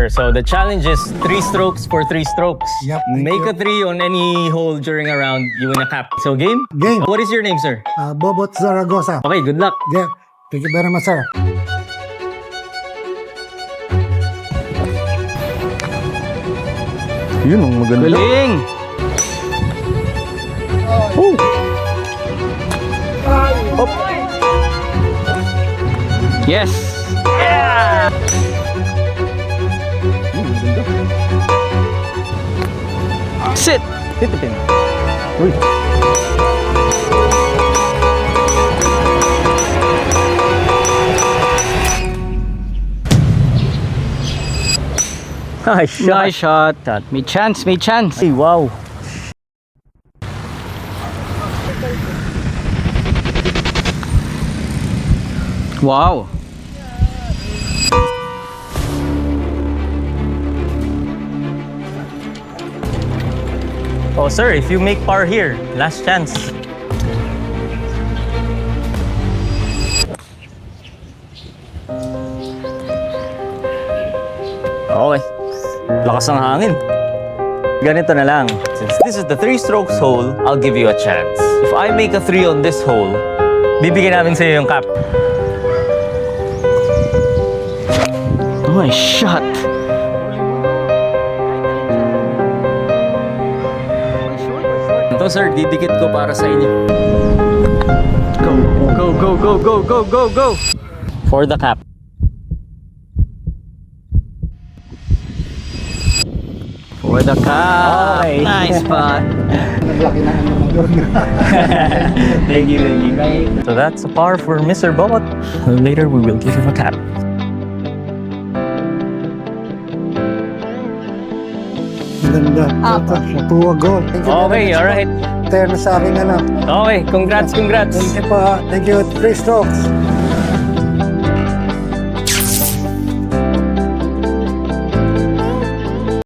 sir. So the challenge is 3 strokes for 3 strokes. Yep, thank Make you. a 3 on any hole during a round, you win a cap. So game? Game. What is your name, sir? Bobot Zaragoza. Okay, good luck. Yeah. Thank you very much, sir. Yun ang maganda. Galing! Oh! Hop! Yes! Yeah! Maganda. Sit! Hit the pin. Uy! Nice shot. Nice shot. May chance, may chance. Ay, wow. Wow. Oh, sir, if you make par here, last chance. Okay. Lakas ng hangin. Ganito na lang. Since this is the 3 strokes hole, I'll give you a chance. If I make a 3 on this hole, bibigyan namin sa'yo yung cap. Nice shot. Ito, sir, didikit ko para sa inyo. Go, go, go, go, go, go, go, go. For the cap. For the cup. Okay. Nice spot. Thank you, thank you. So that's a par for Mr. Bobot. Later, we will give him a cap. Ganda. Tuwa goal. Thank you Okay, very much. alright. Turn sa akin, ano. Okay, congrats, congrats. Thank you po. Thank you. 3 strokes.